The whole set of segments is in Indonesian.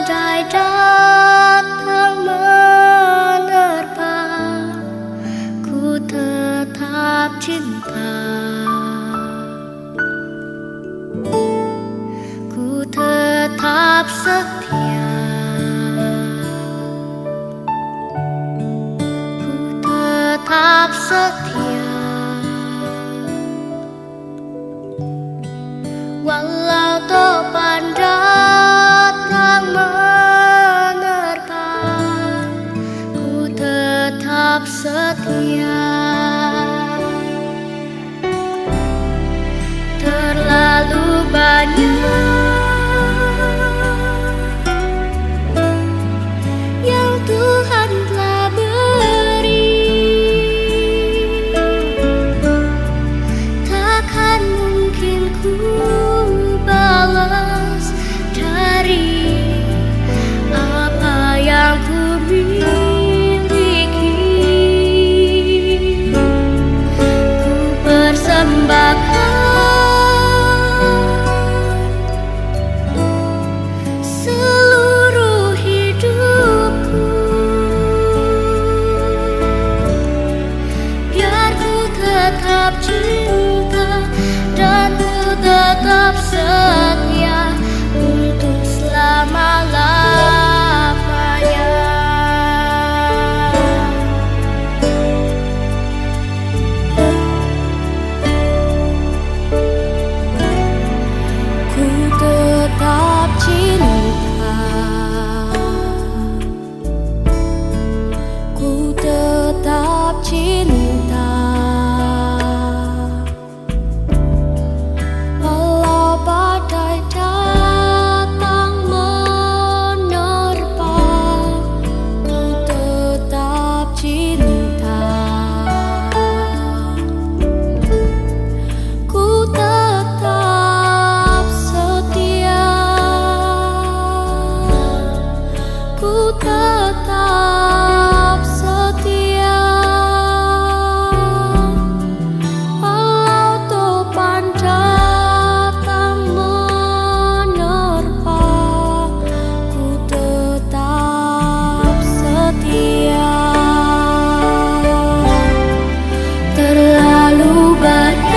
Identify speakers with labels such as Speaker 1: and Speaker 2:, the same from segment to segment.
Speaker 1: badai datang menerpa, ku tetap cinta, ku tetap setia, ku tetap setia. Walau topan datang menerpa, ku tetap setia. Terlalu banyak yang Tuhan telah beri, takkan mungkin ku balas dari apa yang ku miliki. Ku persembahkan seluruh hidupku, biar ku tetap cinta dan ku tetap setia untuk selama-lamanya. Ku tetap cinta, ku tetap cinta. Walau badai datang menerpa, ku tetap cinta, ku tetap setia, ku tetap setia. Walau topan datang menerpa, ku tetap setia. Terlalu banyak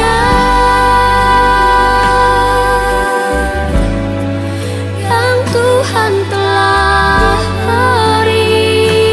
Speaker 1: yang Tuhan telah beri,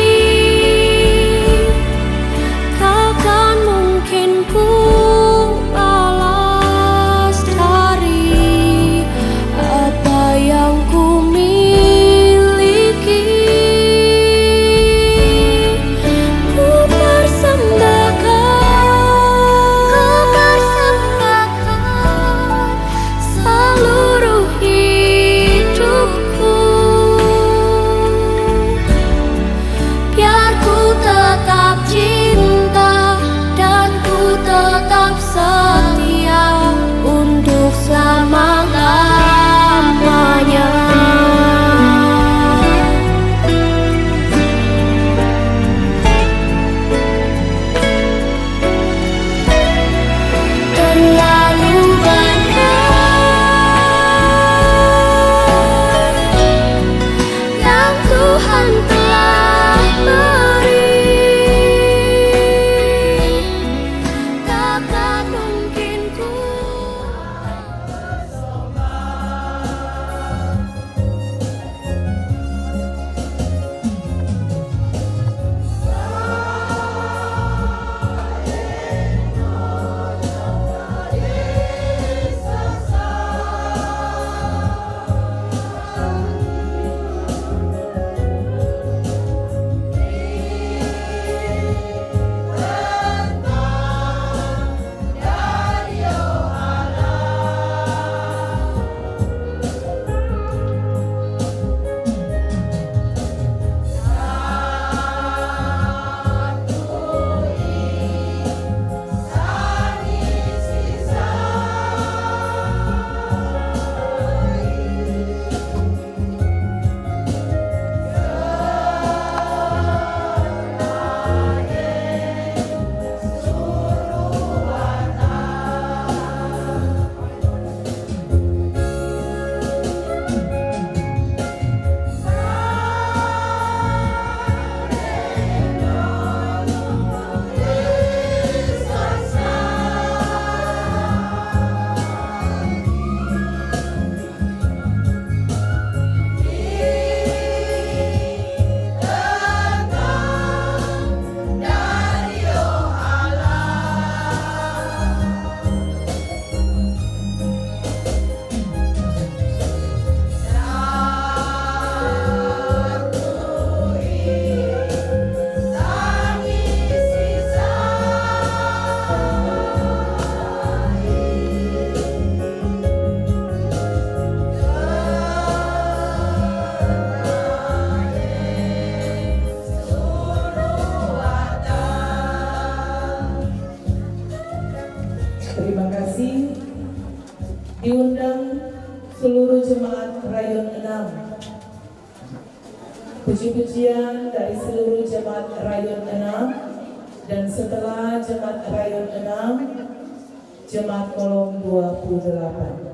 Speaker 2: Puji-pujian dari seluruh jemaat Rayon 6, dan setelah jemaat Rayon 6, jemaat Kolom 28.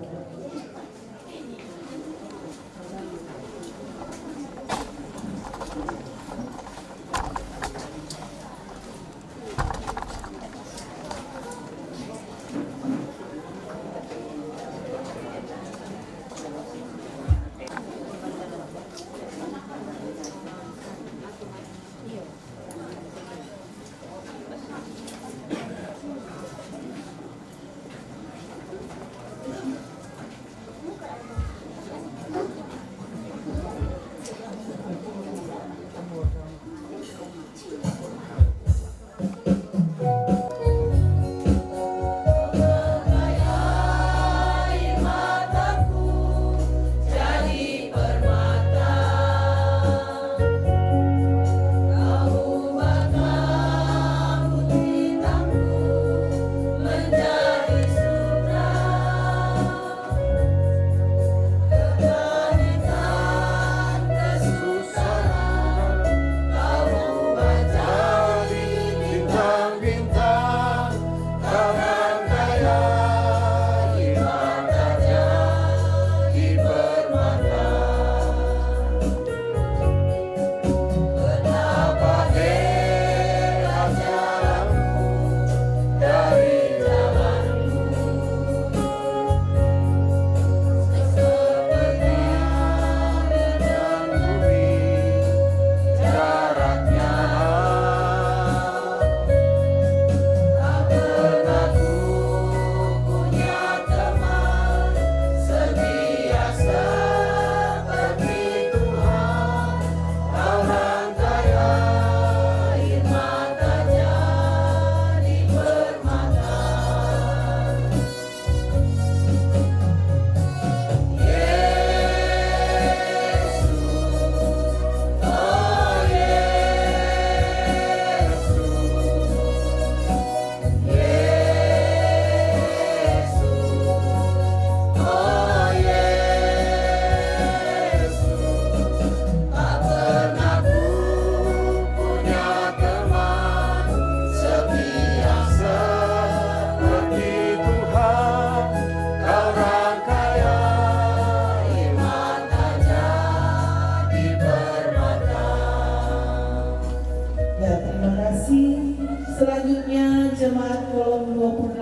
Speaker 2: Selanjutnya jemaat Kolom 28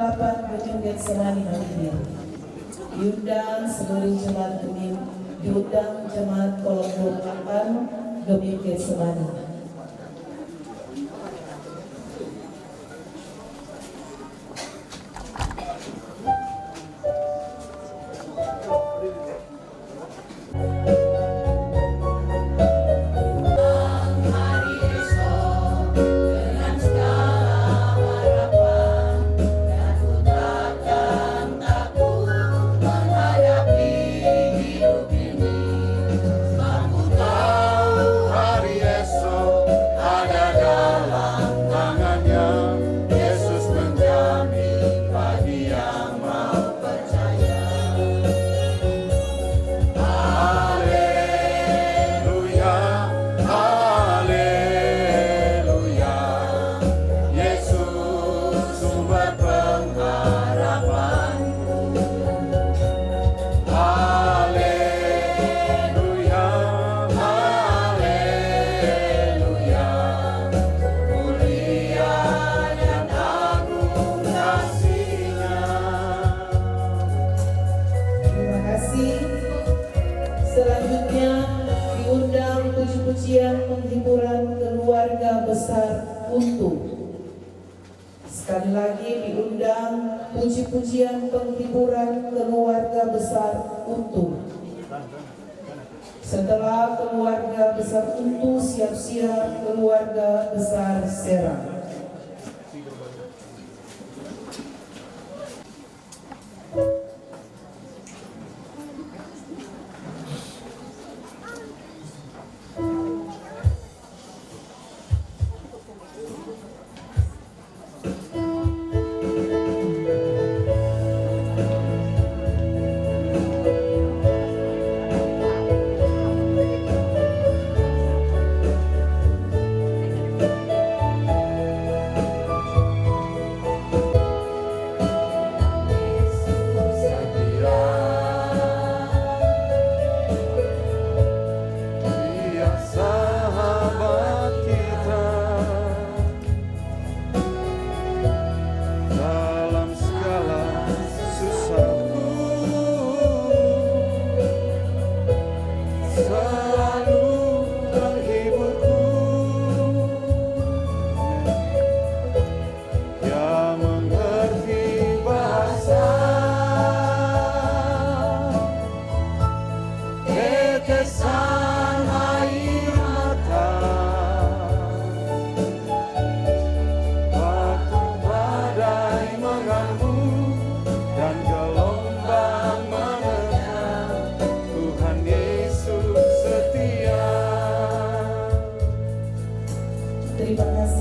Speaker 2: Bojong Getsemani hadir. Diundang seluruh jemaat Gemim, diundang jemaat Kolom 28 Gemim Getsemani. Selanjutnya diundang puji-pujian penghiburan keluarga besar Untu. Sekali lagi diundang puji-pujian penghiburan keluarga besar Untu. Setelah keluarga besar Untu, siap-siap keluarga besar Serang.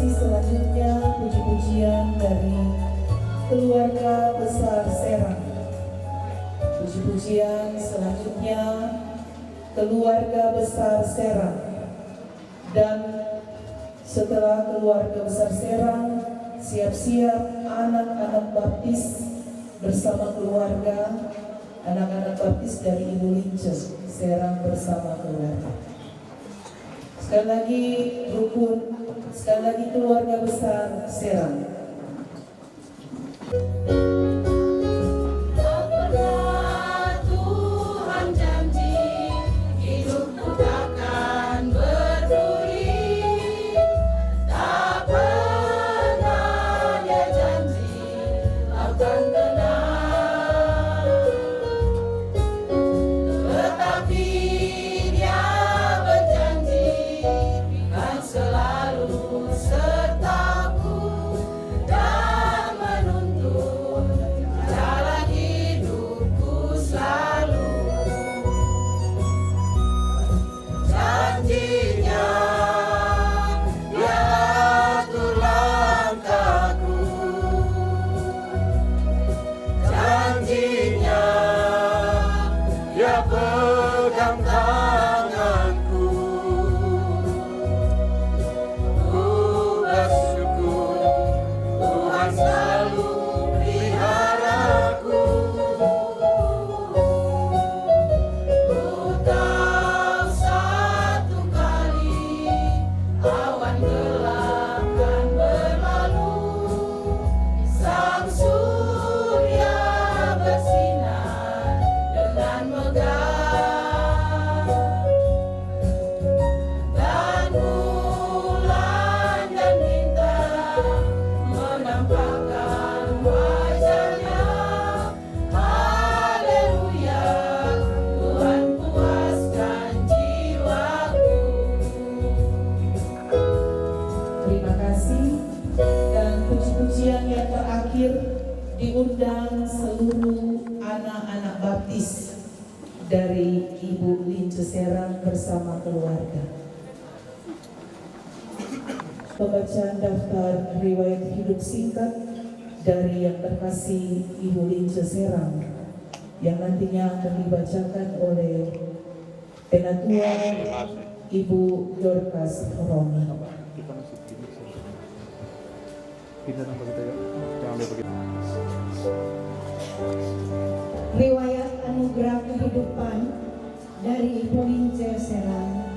Speaker 2: kasih, selanjutnya puji-pujian dari keluarga besar Serang. Puji-pujian selanjutnya keluarga besar Serang. Dan setelah keluarga besar Serang, siap-siap anak-anak baptis bersama keluarga, anak-anak baptis dari Ibu Lince Serang bersama keluarga. Sekali lagi rukun, sekali lagi keluarga besar Serang. Puji-pujian yang terakhir diundang seluruh anak-anak baptis dari Ibu Lince Serang bersama keluarga. Pembacaan daftar riwayat hidup singkat dari yang terkasih Ibu Lince Serang yang nantinya akan dibacakan oleh Penatua Ibu Dorcas Romi.
Speaker 3: Riwayat anugerah kehidupan dari Ibu Lince Serang.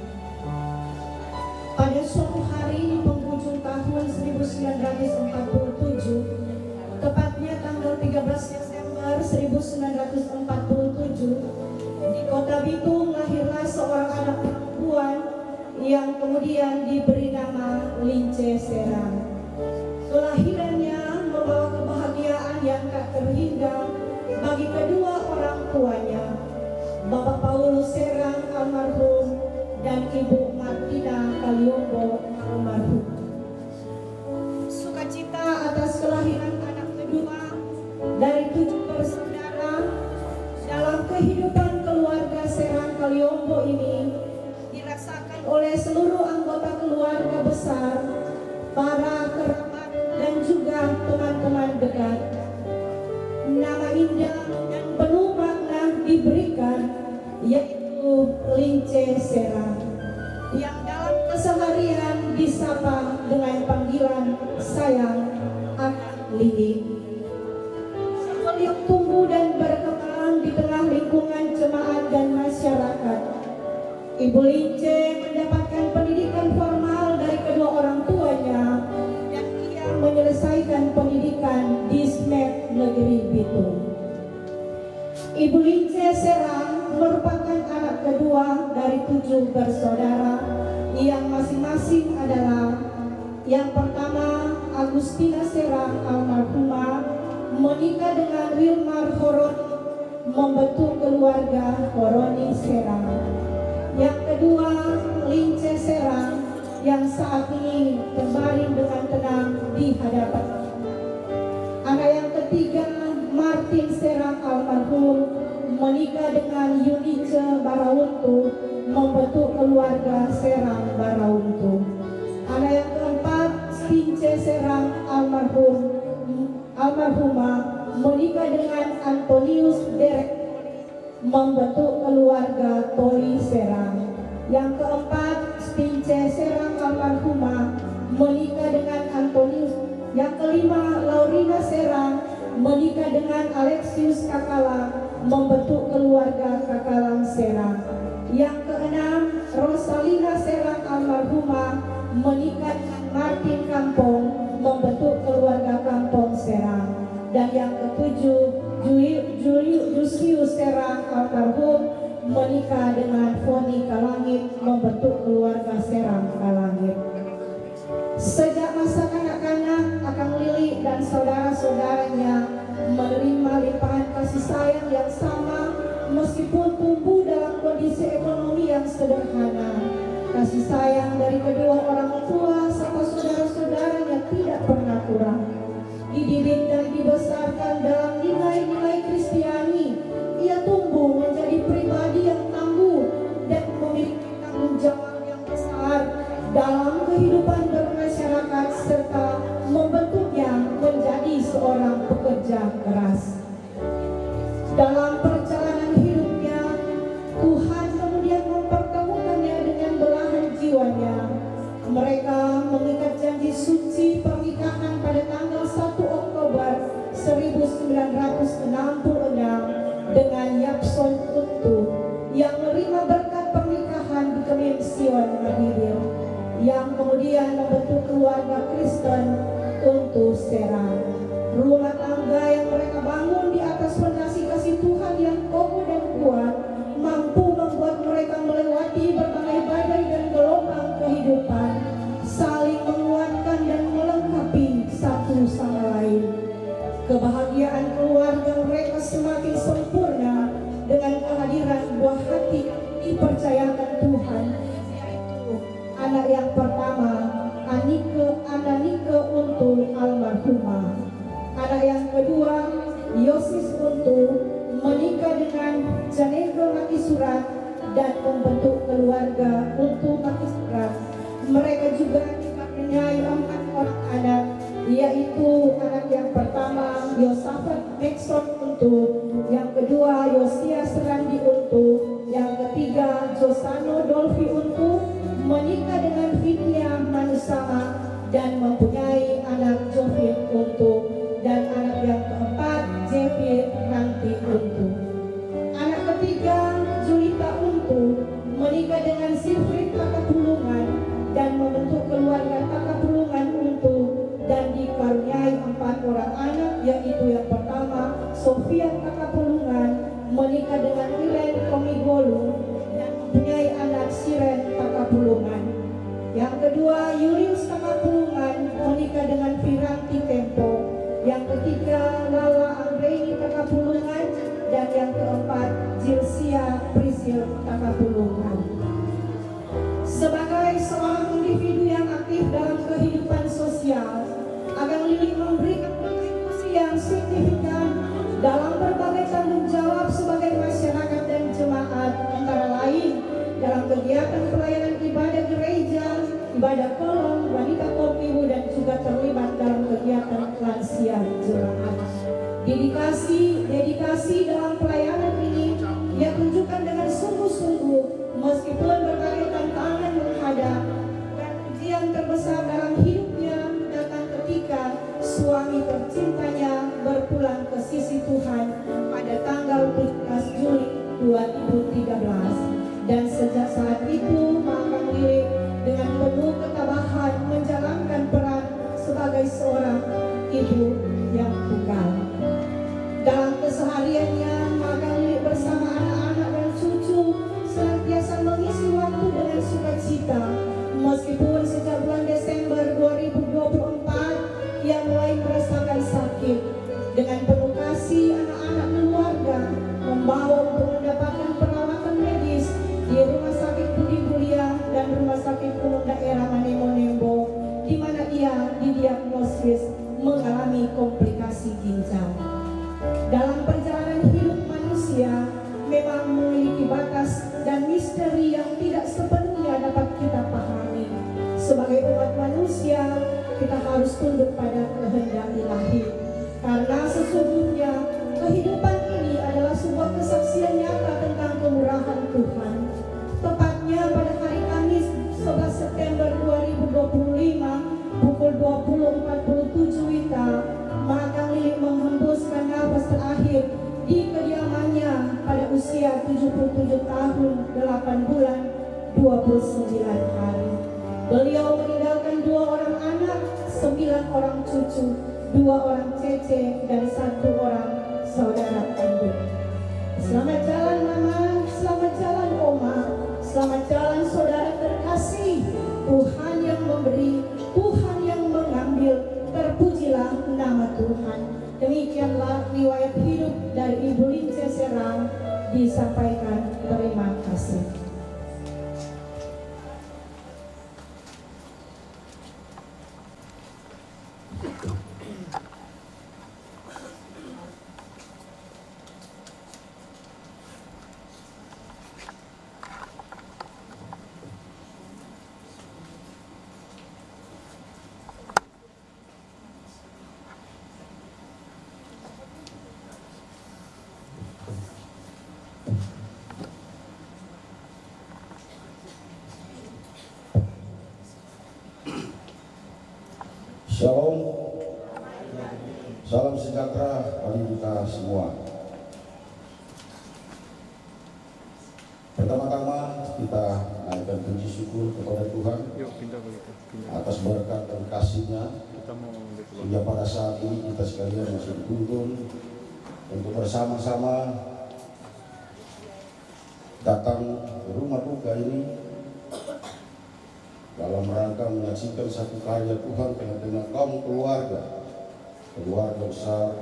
Speaker 3: Pada suatu hari di penghujung tahun 1947, tepatnya tanggal 13 Desember 1947, di Kota Bitung lahirlah seorang anak perempuan yang kemudian diberi nama Lince Serang. Kelahirannya membawa kebahagiaan yang tak terhingga bagi kedua orang tuanya, Bapak Paulus Serang almarhum dan Ibu Martina Kaliombo almarhum. Sukacita atas kelahiran anak kedua dari 7 bersaudara dalam kehidupan keluarga Serang Kaliombo ini dirasakan oleh seluruh anggota keluarga besar, para kerabat dan juga teman-teman dekat. Nama indah dan penuh makna diberikan, yaitu Lince Serang, yang dalam keseharian disapa dengan panggilan sayang Anak Lili. Sebelum tumbuh dan berkembang di tengah lingkungan jemaat dan masyarakat, Ibu Lince mendapatkan pendidikan formal dari kedua orang tuanya dan ia menyelesaikan pendidikan di SMEP Negeri Bitung. Ibu Lince Serang merupakan anak kedua dari 7 bersaudara yang masing-masing adalah: yang pertama, Agustina Serang almarhumah menikah dengan Wilmar Horoni, membentuk keluarga Horoni Serang. Yang kedua, Lince Serang yang saat ini terbaring dengan tenang di hadapan. Anak yang ketiga, Martin Serang almarhum menikah dengan Yunice Barauntu, membentuk keluarga Serang Barauntu. Anak yang keempat, Lince Serang almarhumah menikah dengan Antonius Derek, membentuk keluarga Toli Serang. Yang keempat, Lince Serang almarhumah menikah dengan Antonius. Yang kelima, Laurina Serang menikah dengan Alexius Kakalang, membentuk keluarga Kakalang Serang. Yang keenam, Rosalina Serang almarhumah menikah dengan Martin Kampong, membentuk keluarga Kampong Serang. Dan yang ketujuh, Julius Serang almarhum menikah dengan Foni Kalangit, membentuk keluarga Serang Kalangit. Sejak masa kanak-kanak, Akang Lili dan saudara-saudaranya menerima limpahan kasih sayang yang sama meskipun tumbuh dalam kondisi ekonomi yang sederhana. Kasih sayang dari kedua orang tua serta saudara-saudaranya tidak pernah kurang. Dididik dan dibesarkan dalam nilai-nilai Kristiani, ia tumbuh menjadi pribadi yang tangguh dan memiliki tanggung jawab yang besar dalam kehidupan bermasyarakat serta membentuknya menjadi seorang pekerja keras. Dalam perjalanan hidupnya, Tuhan kemudian mempertemukannya dengan belahan jiwanya. Mereka mengikat janji suci pernikahan pada tanggal 1 Oktober 1966 dengan Yapson Untu yang menerima berkat pernikahan di Kemim Sion Mahidir, yang kemudian membentuk keluarga Kristen Untu Serang. Rumah tangga yang mereka bangun di atas fondasi kasih Tuhan yang kokoh dan kuat mampu membuat mereka melewati berbagai badai dan gelombang kehidupan, saling menguatkan dan melengkapi satu sama lain. Kebahagiaan keluarga mereka semakin sempurna dengan kehadiran buah hati yang dipercayakan Tuhan, yaitu anak yang pertama, Ananike Untu almarhumah. Anak yang kedua, Yosis Untu, menikah dengan Janegro Maki Surat dan membentuk keluarga Untu Maki Surat. Mereka juga dikaruniai 4 orang anak, yaitu anak yang pertama Yosafat Maxon Untu, yang kedua Yosia Serandi Untu, yang ketiga Josano Dolfi Untu, menikah dengan Vinia Manusama dan mempunyai anak Jovin Untu, dan anak yang keempat Jevin Nanti Untu. Anak ketiga Julita Untu menikah dengan Silfrid Takapulungan dan membentuk keluarga Takapulungan Untu dan dikaruniai 4 orang anak, yaitu yang pertama Sofia Takapulungan menikah dengan Iren Komigolu dan mempunyai anak Siren Takapulungan. Yang kedua Julius Takapulungan menikah dengan Viranti Tempo. Yang ketiga Lala Anggreni Takapulungan, dan yang keempat Jilsia Prisil Takapulungan. Sebagai seorang individu yang aktif dalam kehidupan sosial, Akang Lili memberikan kontribusi yang signifikan dalam berbagai tanggung jawab sebagai masyarakat dan jemaat, antara lain dalam kegiatan pelayanan ibadah gereja, ibadah kolom, wanita komiwu, dan juga terlibat dalam kegiatan lansia jemaat. Dedikasi dalam pelayanan ini ia tunjukkan dengan sungguh-sungguh meskipun berbagai tantangan menghadap, dan ujian terbesar dalam hidupnya datang ketika suami tercintanya berpulang ke sisi Tuhan pada tanggal 17 Juli 2013. Dan sejak saat itu Akang Lili dengan penuh ketabahan menjalankan peran sebagai seorang ibu yang tunggal. Dalam kesehariannya, Akang Lili bersama anak-anak dan cucu senantiasa mengisi waktu dengan sukacita. Meskipun sejak bulan Desember 2024 ia mulai merasakan sakit, dengan penuh kasih anak-anak keluarga membawa untuk mendapatkan perawatan medis di Rumah Sakit Budi Mulia dan Rumah Sakit Umum Daerah Manemonembo, di mana ia didiagnosis mengalami komplikasi ginjal. Dalam perjalanan hidup manusia memang memiliki batas dan misteri yang tidak sepenuhnya dapat kita pahami. Sebagai umat manusia, kita harus tunduk pada kehendak ilahi. Karena sesungguhnya kehidupan ini adalah sebuah kesaksian nyata tentang kemurahan Tuhan. Tepatnya pada hari Kamis 11 September 2025 pukul 20.47 WITA, Makang Lilik menghembuskan nafas terakhir di kediamannya pada usia 77 tahun 8 bulan 29 hari. Beliau meninggalkan 2 orang anak, 9 orang cucu, 2 orang cece, dan 1 orang saudara kandung. Selamat jalan Mama, selamat jalan Oma, selamat jalan saudara terkasih. Tuhan yang memberi, Tuhan yang mengambil, terpujilah nama Tuhan. Demikianlah riwayat hidup dari Ibu Lince Serang disampaikan. Terima kasih.
Speaker 4: Shalom, salam sejahtera bagi kita semua. Pertama-tama kita naikkan puji syukur kepada Tuhan atas berkat dan kasih-Nya, sehingga pada saat ini kita sekalian masih dituntun untuk bersama-sama datang ke rumah duka ini dalam rangka menyaksikan satu karya Tuhan tengah-tengah kaum keluarga besar,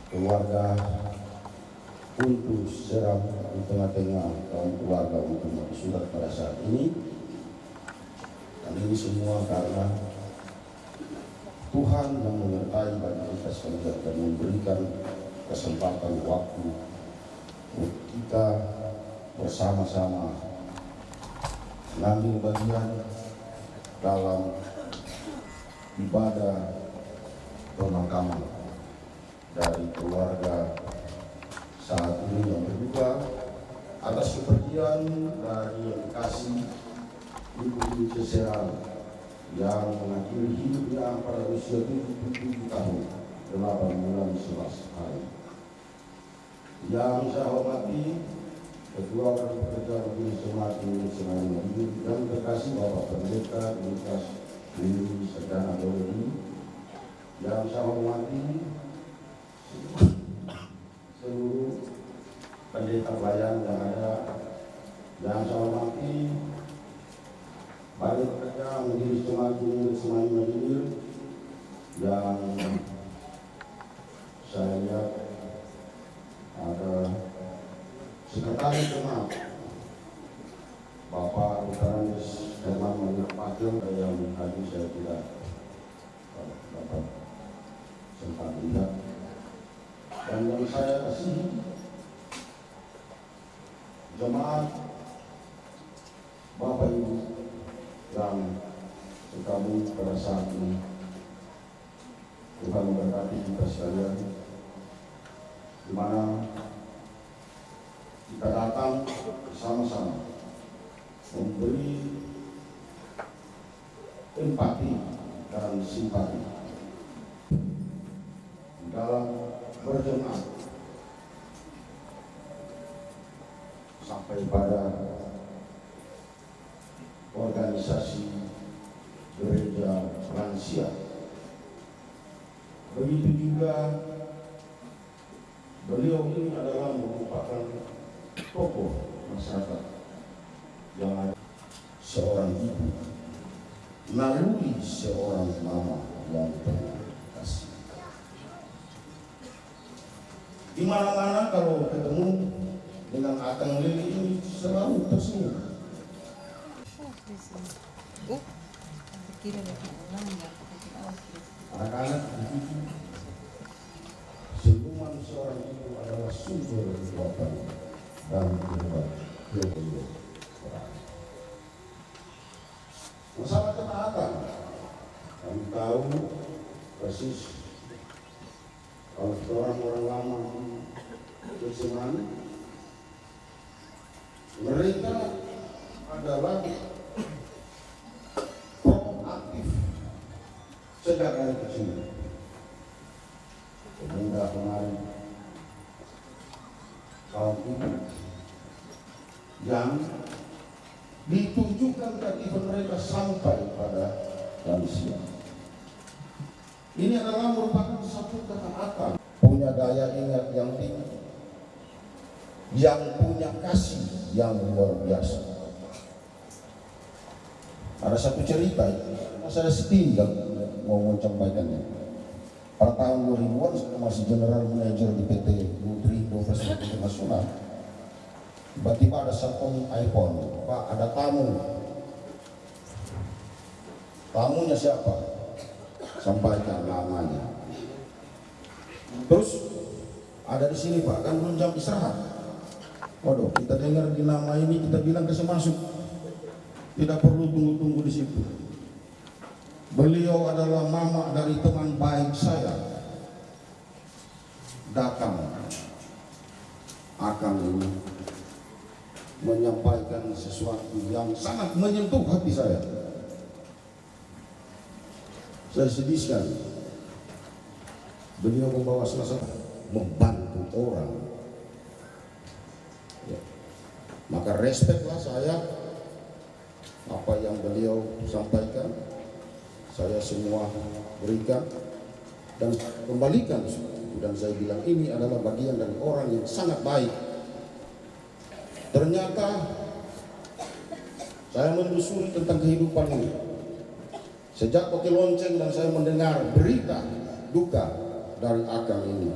Speaker 4: keluarga untuk Serang di tengah-tengah kaum keluarga untuk Surat pada saat ini. Dan ini semua karena Tuhan yang menyertai bagi kita sekalian dan memberikan kesempatan waktu untuk kita bersama-sama mengambil bagian dalam ibadah pemakaman dari keluarga saat ini yang berduka atas kepergian dari yang dikasih Ibu Lince Serang yang mengakhiri hidupnya pada usia 77 tahun 8 bulan 11 hari. Yang saya hormati Ketua Orang Pekerja Majelis Jemaat Indonesia yang terkasih Bapak Pendeta Lukas Willy Serdana Doli, yang saya hormati seluruh pendeta pelayan yang ada, yang saya hormati Balai Pekerja Majelis Jemaat Indonesia yang saya lihat ada Sekretaris Jemaat Bapak Rutanis Herman Manapakil yang tadi saya tidak dapat sempat lihat, dan yang saya kasih jemaat Bapak Ibu yang bergabung pada saat ini. Tuhan memberkati kita sekalian, di mana kita datang bersama-sama memberi empati dan simpati dalam berjemaat sampai pada organisasi gereja lansia. Begitu juga beliau ini adalah merupakan tokoh masyarakat yang ada seorang ibu melalui seorang mama yang penuh kasih. Di mana-mana kalau ketemu dengan Akang Lili ini selalu tersenyum. Anak-anak begitu, senyuman seorang ibu adalah sumber kekuatan dan kehebatan. Masalah ketaatan tahu persis kalau orang-orang lama Getsemani, mereka adalah proaktif sejak dari kecil. Hingga kemarin kaum ibu yang ditunjukkan keaktifan mereka sampai pada lansia. Ini adalah merupakan satu ketaatan, punya daya ingat yang tinggi, yang punya kasih yang luar biasa. Ada satu cerita, saya setinggal mau menyampaikannya. Pada tahun 2000-an saya masih general manager di PT Nutri Profesor Internasional. Tiba-tiba ada telepon iPhone, Pak ada tamu. Tamunya siapa? Sampaikan namanya. Terus ada di sini Pak, kan belum jam istirahat. Waduh, kita dengar di nama ini, kita bilang kasih masuk. Tidak perlu tunggu-tunggu di situ. Beliau adalah mama dari teman baik saya. Datang akan ini menyampaikan sesuatu yang sangat menyentuh hati saya. Saya sedih sekali. Beliau membawa salah satu membantu orang. Ya. Maka respeklah saya apa yang beliau sampaikan. Saya semua berikan dan kembalikan, dan saya bilang ini adalah bagian dari orang yang sangat baik. Ternyata saya menelusuri tentang kehidupan ini sejak pakai lonceng dan saya mendengar berita duka dari Akang ini.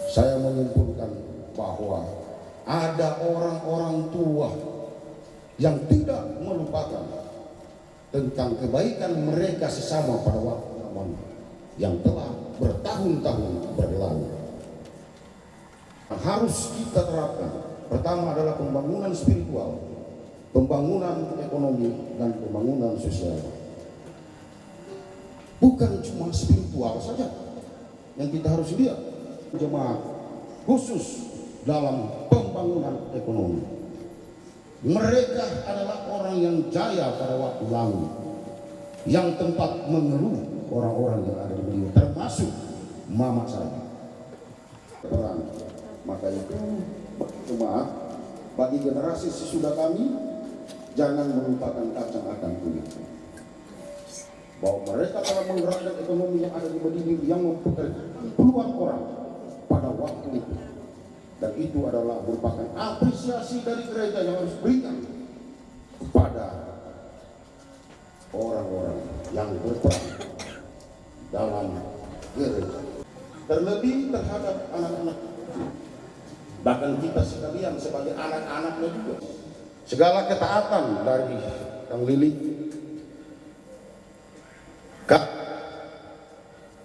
Speaker 4: Saya menyimpulkan bahwa ada orang-orang tua yang tidak melupakan tentang kebaikan mereka sesama pada waktu zaman yang telah bertahun-tahun berlalu. Harus kita terapkan. Pertama adalah pembangunan spiritual, pembangunan ekonomi, dan pembangunan sosial. Bukan cuma spiritual saja yang kita harus lihat, jemaat khusus dalam pembangunan ekonomi. Mereka adalah orang yang jaya pada waktu lalu, yang tempat mengeluh orang-orang yang ada di beliau, termasuk mama saya. Maka itu jemaat, bagi generasi sesudah kami, jangan melupakan kacang akan kulit. Bahwa mereka telah menggerakkan ekonomi yang ada di Madinah yang mempekerjakan puluhan orang pada waktu itu. Dan itu adalah merupakan apresiasi dari gereja yang harus berikan kepada orang-orang yang berperan dalam gereja. Terlebih terhadap anak-anak, bahkan kita sekalian sebagai anak-anaknya juga. Segala ketaatan dari Kang Lili,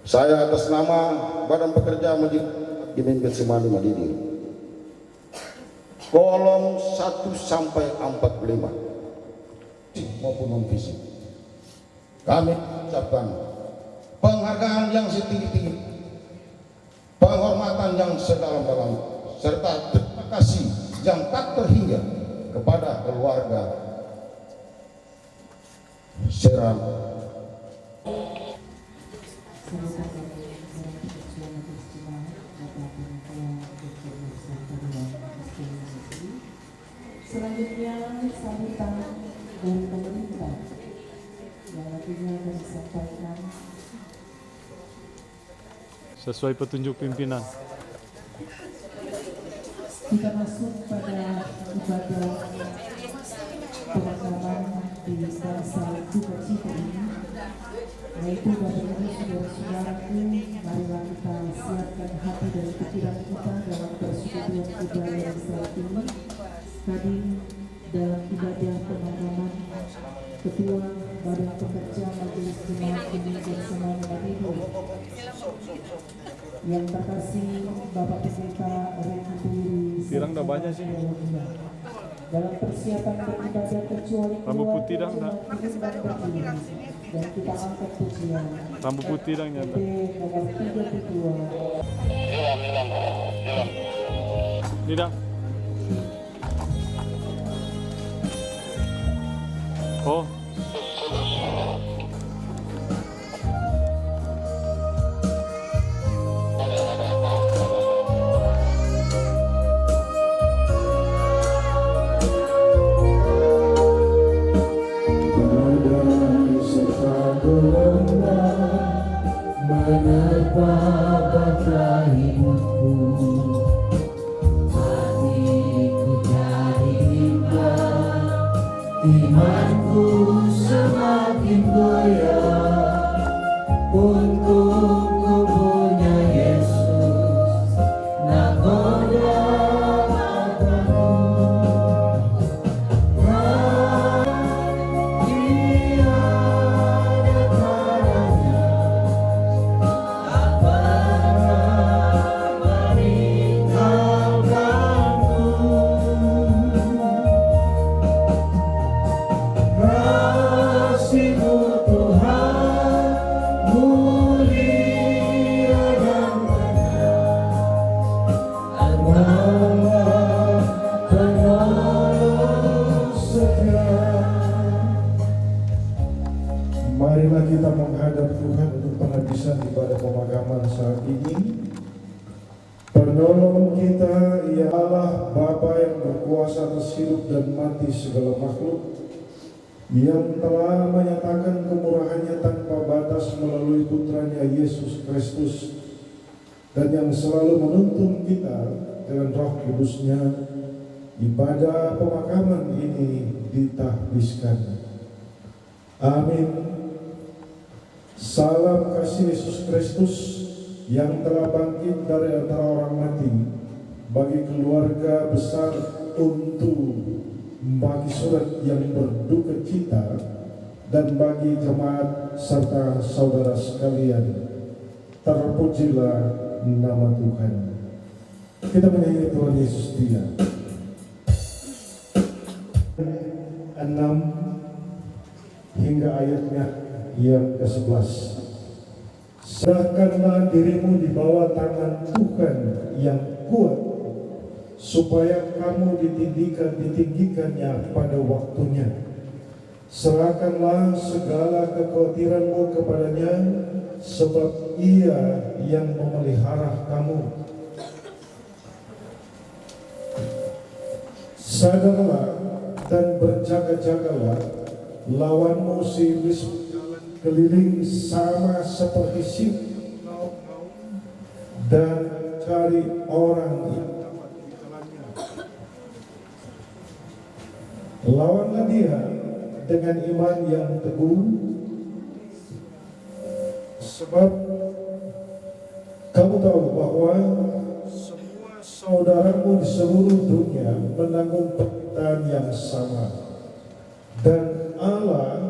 Speaker 4: saya atas nama Badan Pekerja Masjid Getsemani Madinah, kolom 1 sampai 45 maupun non fisik, kami ucapkan penghargaan yang setinggi-tinggi, penghormatan yang sedalam-dalam, serta terima kasih yang tak terhingga kepada keluarga Serang.
Speaker 5: Selanjutnya sambutan dari pemerintah yang nantinya akan disampaikan
Speaker 6: sesuai petunjuk pimpinan.
Speaker 5: Kita masuk pada ibadah pemakaman di bangsa duka cita ini, yaitu Bapak Ibu saudara-saudaraku, marilah kita siapkan hati dan pikiran kita dalam persekutuan budaya yang saat ini. Tadi dalam ibadah pemakaman, Ketua Badan Pekerja Majelis Jemaat Gereja Getsemani Madinah yang terkasih Bapak Pendeta Reki Puri
Speaker 6: Pirang dah banyak sih.
Speaker 5: dalam persiapan beribadah kecuali
Speaker 6: Rambut putih dah, dah.
Speaker 5: dan kita angkat pujian.
Speaker 6: Rambut putih lang
Speaker 5: PT
Speaker 6: nyata.
Speaker 5: nomor 32.
Speaker 6: Tidak. Oh.
Speaker 4: Badai serta gelombang menerpa bangkai hidupku. Hatiku jadi bimbang, imanku semakin goyah. Untuk ku punya Yesus, nakoda mataku. Marilah kita menghadap Tuhan untuk penghabisan ibadah pemagaman saat ini. Penolong kita ialah Bapa yang berkuasa atas hidup dan mati segala makhluk, yang telah menyatakan kemurahannya tanpa batas melalui putranya Yesus Kristus, dan yang selalu menuntun kita dengan Roh Kudusnya. Ibadah pemakaman ini ditahbiskan. Amin. Salam kasih Yesus Kristus yang telah bangkit dari antara orang mati bagi keluarga besar untuk bagi surat yang berduka cita dan bagi jemaat serta saudara sekalian. Terpujilah nama Tuhan. Kita menyanyi Tuhan Yesus Dia. 6 hingga ayatnya yang ke-11. Serahkanlah dirimu di bawah tangan Tuhan yang kuat, supaya kamu ditinggikannya pada waktunya. Serahkanlah segala kekhawatiranmu kepadanya, sebab Ia yang memelihara kamu. Sadarlah dan berjaga-jagalah, lawanmu si iblis keliling sama seperti singa dan cari orang yang dapat ditelannya. Lawanlah dia dengan iman yang teguh, sebab kamu tahu bahwa semua saudaramu di seluruh dunia menanggung penderitaan yang sama, dan Allah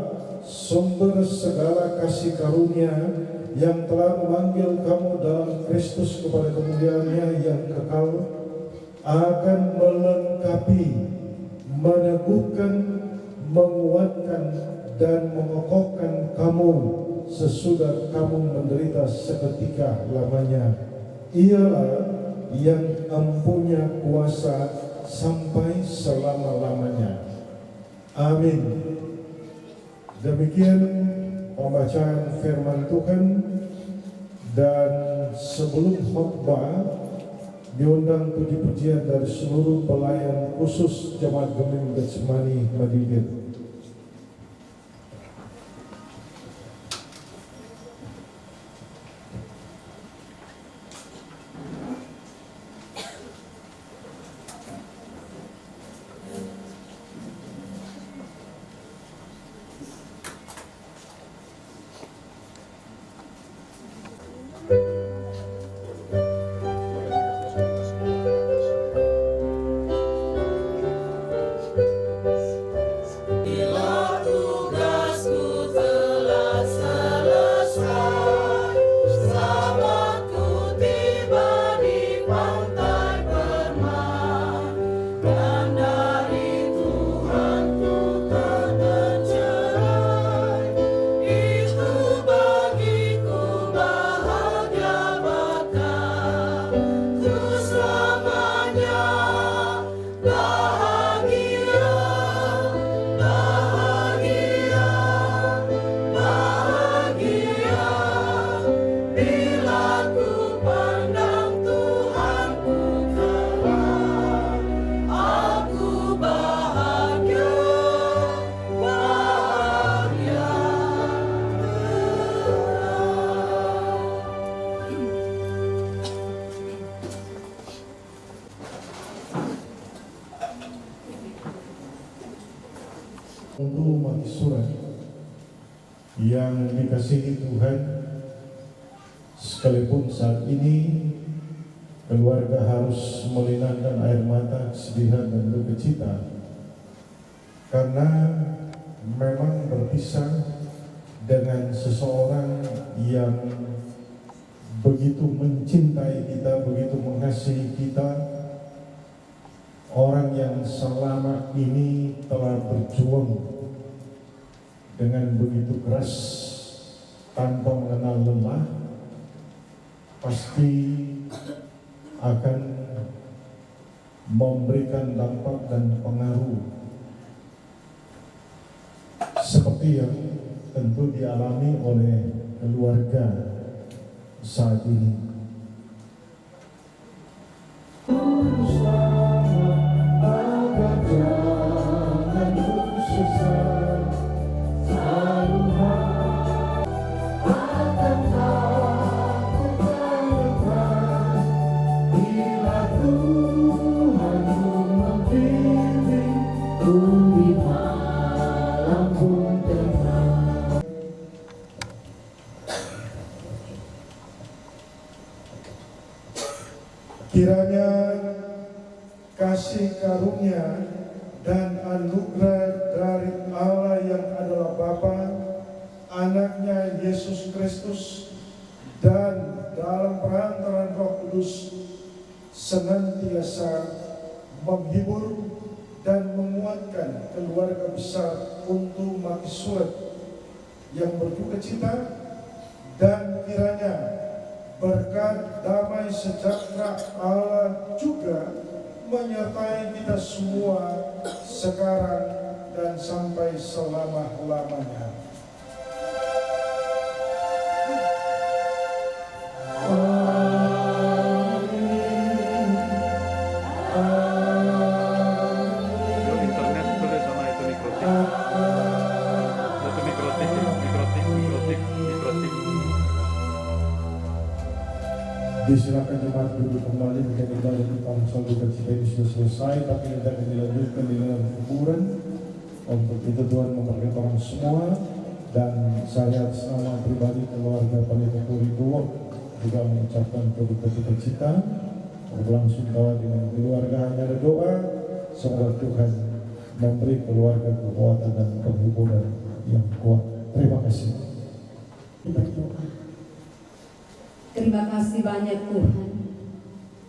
Speaker 4: sumber segala kasih karunia yang telah memanggil kamu dalam Kristus kepada kemuliaan-Nya yang kekal, akan melengkapi, meneguhkan, menguatkan, dan mengokohkan kamu sesudah kamu menderita seketika lamanya. Ialah yang empunya kuasa sampai selama-lamanya. Amin. Demikian pembacaan firman Tuhan, dan sebelum khotbah diundang puji-pujian dari seluruh pelayan khusus Jemaat Gemim Getsemani Madinah.
Speaker 7: Untuk umat surat yang dikasihi Tuhan, sekalipun saat ini keluarga harus melinangkan air mata, kesedihan dan duka cita karena memang berpisah dengan seseorang yang begitu mencintai kita, begitu mengasihi kita, orang yang selama ini telah berjuang dengan begitu keras tanpa mengenal lelah, pasti akan memberikan dampak dan pengaruh seperti yang tentu dialami oleh keluarga saat ini. Kiranya kasih karunia dan anugerah dari Allah yang adalah Bapa, Anaknya Yesus Kristus, dan dalam perantaraan Roh Kudus senantiasa menghibur dan menguatkan keluarga besar untuk mati surat yang berduka cita, dan kiranya berkat damai sejahtera Allah juga menyertai kita semua sekarang dan sampai selama-lamanya. Disilakan jemaat duduk kembali, kita kembali di pangsal duka cita ini sudah selesai, tapi kita akan dilanjutkan di dalam kuburan. Untuk itu Tuhan memberkati orang semua, dan saya atas nama pribadi keluarga Pendeta Purido juga mengucapkan berduka cita. Berlangsung tawa dengan keluarga, hanya ada doa semoga Tuhan memberi keluarga kekuatan dan penghiburan yang kuat. Terima kasih.
Speaker 5: Berdoa. Terima kasih banyak Tuhan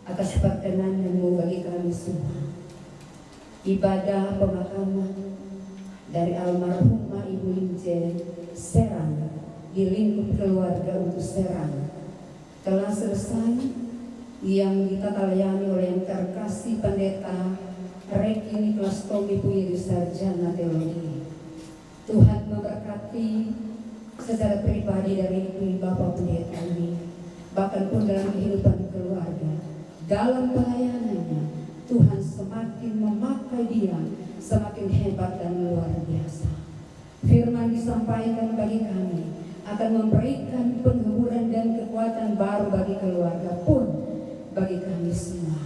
Speaker 5: atas perkenan-Mu bagi kami semua. Ibadah pemakaman dari almarhumah Ibu Lince Serang di lingkup keluarga untuk Serang telah selesai, yang ditata layani oleh yang terkasih Pendeta Reki Niklas Tommy Puyiri Sarjana Teologi. Tuhan memberkati secara pribadi dari Bapak Pendeta ini, bahkan pun dalam kehidupan keluarga, dalam pelayanannya, Tuhan semakin memakai dia, semakin hebat dan luar biasa. Firman disampaikan bagi kami akan memberikan penghiburan dan kekuatan baru bagi keluarga pun bagi kami semua.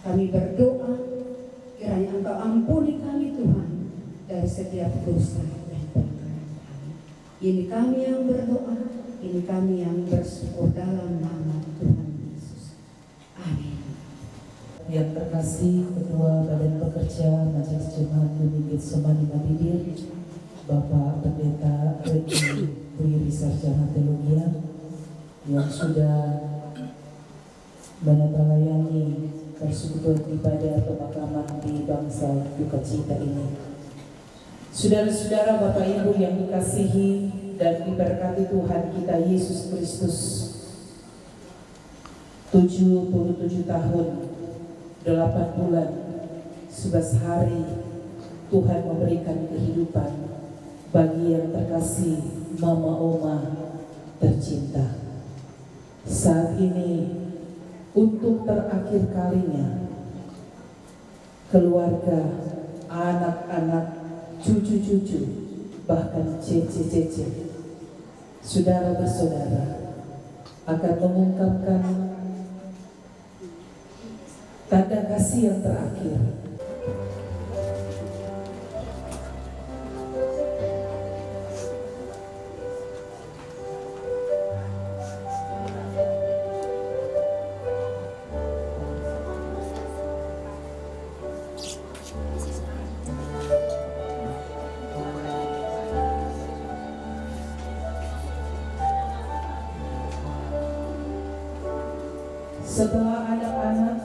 Speaker 5: Kami berdoa, kiranya Engkau ampuni kami Tuhan dari setiap dosa dan pelanggaran kami. Ini kami yang berdoa, ini kami yang bersyukur dalam nama Tuhan Yesus. Amin.
Speaker 2: Yang terkasih Ketua Badan Pekerja Majelis Jemaat Bumi Getsemani Madidir, Bapak Pendeta Reki Puyiri Sarjana Teologi, yang sudah melayani persekutuan ibadah pemakaman di bangsa duka cita ini. Saudara-saudara, Bapak Ibu yang dikasihi dan diberkati Tuhan kita Yesus Kristus, 77 tahun 8 bulan 11 hari Tuhan memberikan kehidupan bagi yang terkasih Mama Oma tercinta. Saat ini untuk terakhir kalinya keluarga, anak-anak, cucu-cucu, bahkan cece-cece, saudara bersaudara akan mengungkapkan tanda kasih yang terakhir. Setelah anak-anak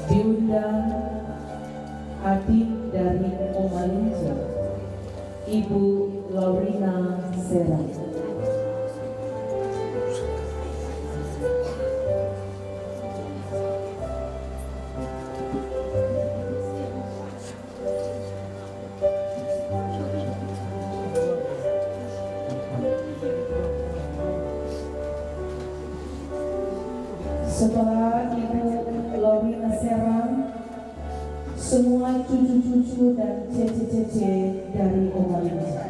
Speaker 2: diundang adik dari Oma Lince, Ibu Laurina Serang. Setelah Ibu Laurina Serang, semua cucu-cucu dan cece-cece dari Oma Lince.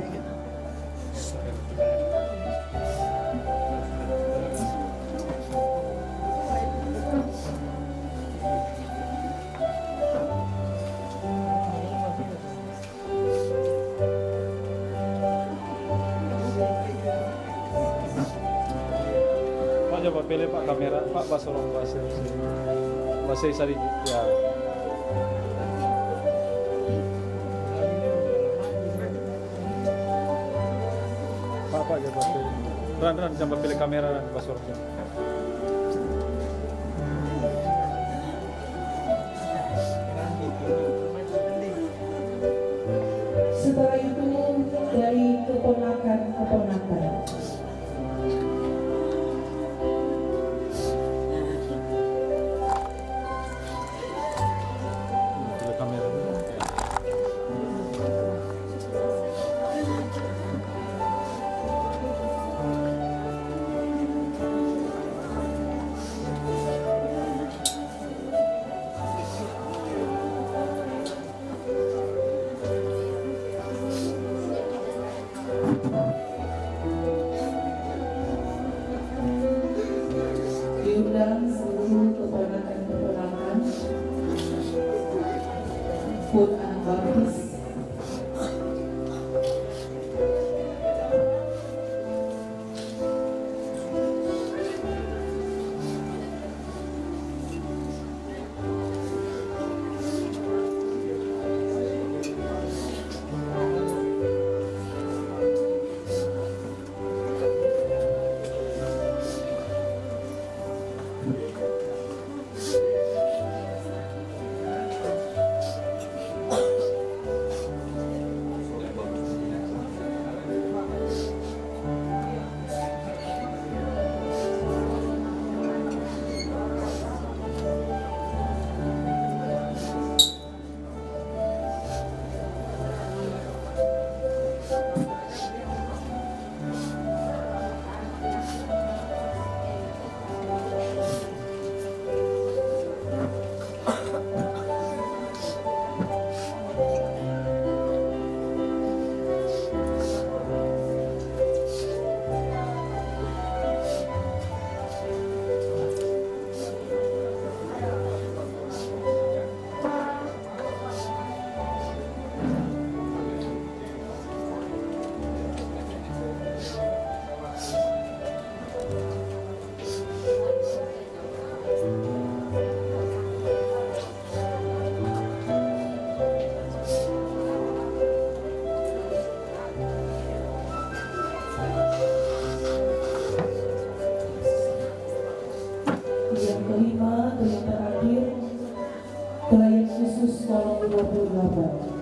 Speaker 6: Pak coba pilih Pak kamera, Pak Basorong bahasa sedikit ya. Pak coba pilih. Ran coba pilih kamera Basorong.
Speaker 2: Setelah itu dari keponakan-keponakan.
Speaker 6: Pilih kamera.
Speaker 2: Diundang seluruh keponakan-keponakan pun anak baptis yang kelima dan yang terakhir pelayan khusus kolom 28.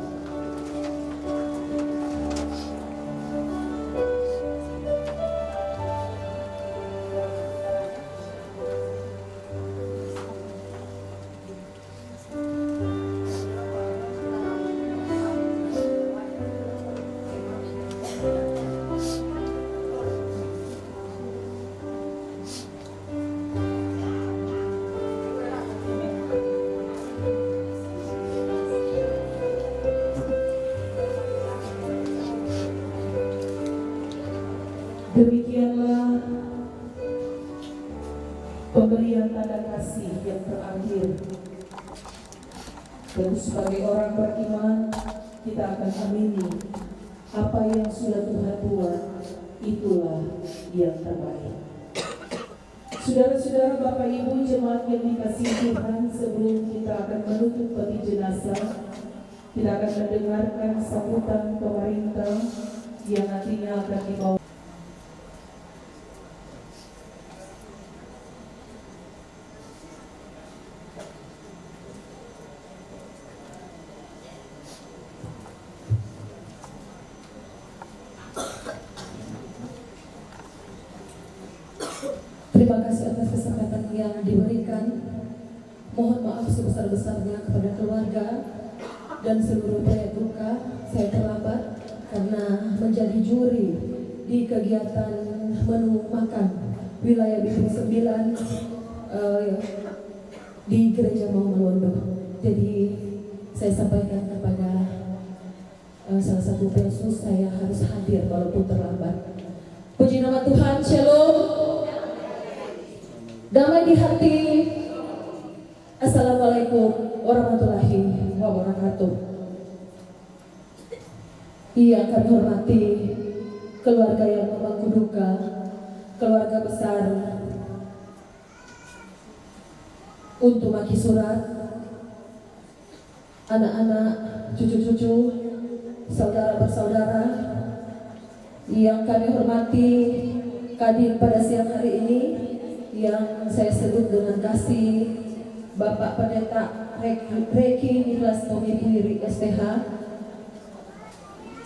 Speaker 2: Demikianlah pemberian tanda kasih yang terakhir. Dan sebagai orang beriman, kita akan amini apa yang sudah Tuhan buat, itulah yang terbaik. Saudara-saudara, Bapak Ibu jemaat yang dikasihi Tuhan, sebelum kita akan menutup peti jenazah, kita akan mendengarkan sambutan pemerintah yang nantinya akan dibawa.
Speaker 5: Terima kasih atas kesempatan yang diberikan. Mohon maaf sebesar-besarnya kepada keluarga dan seluruh pihak duka. Saya terlambat karena menjadi juri di kegiatan menu makan wilayah Bitung 9 di Gereja Maumalondo. Jadi saya sampaikan kepada salah satu pesus, saya harus hadir walaupun terlambat. Puji nama Tuhan, Shalom. Damai di hati. Assalamualaikum warahmatullahi wabarakatuh. Yang kami hormati keluarga yang memangku duka, keluarga besar untuk Maki Surat, anak-anak, cucu-cucu, saudara bersaudara yang kami hormati hadir pada siang hari ini, yang saya sebut dengan kasih Bapak Pendeta Reki Nicholas Tommy Pwiri STH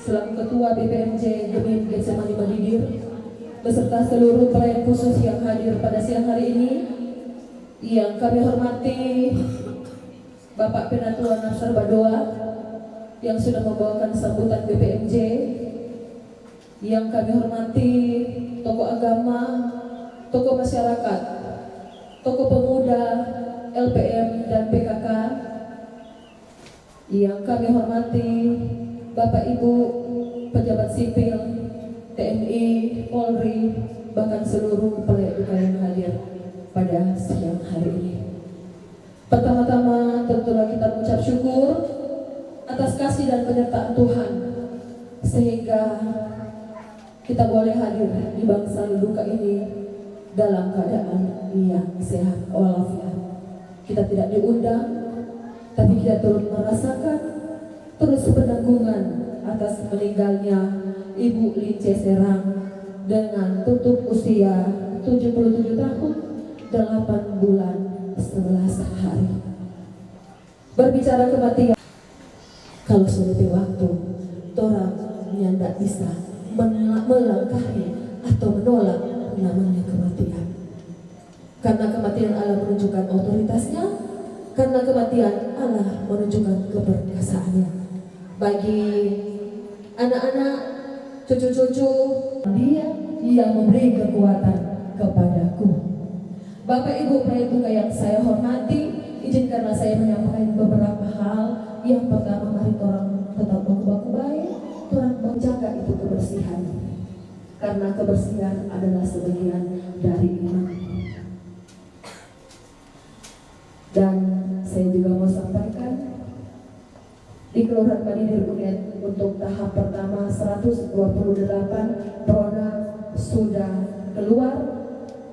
Speaker 5: selaku Ketua BPMJ Gemim Getsemani Madidir, beserta seluruh pelayan khusus yang hadir pada siang hari ini, yang kami hormati Bapak Penatua Nafsar Badoa yang sudah membawakan sambutan BPMJ, yang kami hormati tokoh agama, tokoh masyarakat, tokoh pemuda, LPM dan PKK, yang kami hormati Bapak Ibu pejabat sipil, TNI, Polri, bahkan seluruh pelayan duka yang hadir pada siang hari ini. Pertama-tama tentulah kita mengucap syukur atas kasih dan penyertaan Tuhan sehingga kita boleh hadir di bangsa duka ini dalam keadaan yang sehat walafiat. Kita tidak diundang, tapi kita turut merasakan terus penanggungan atas meninggalnya Ibu Lince Serang dengan tutup usia 77 tahun 8 bulan 11 hari. Berbicara kematian, kalau sudah waktu, orang yang tidak bisa melangkahi atau menolak namanya kematian. Karena kematian Allah menunjukkan otoritasnya, karena kematian Allah menunjukkan keperkasaannya. Bagi anak-anak, cucu-cucu, Dia yang memberi kekuatan kepadaku. Bapak Ibu pelayan duka yang saya hormati, izinkanlah saya menyampaikan beberapa hal. Yang pertama, mari orang tetap baku-baku baik, orang menjaga itu kebersihan. Karena kebersihan adalah sebagian dari iman. Dan saya juga mau sampaikan di Kelurahan Madidir Unet untuk tahap pertama 128 produk sudah keluar,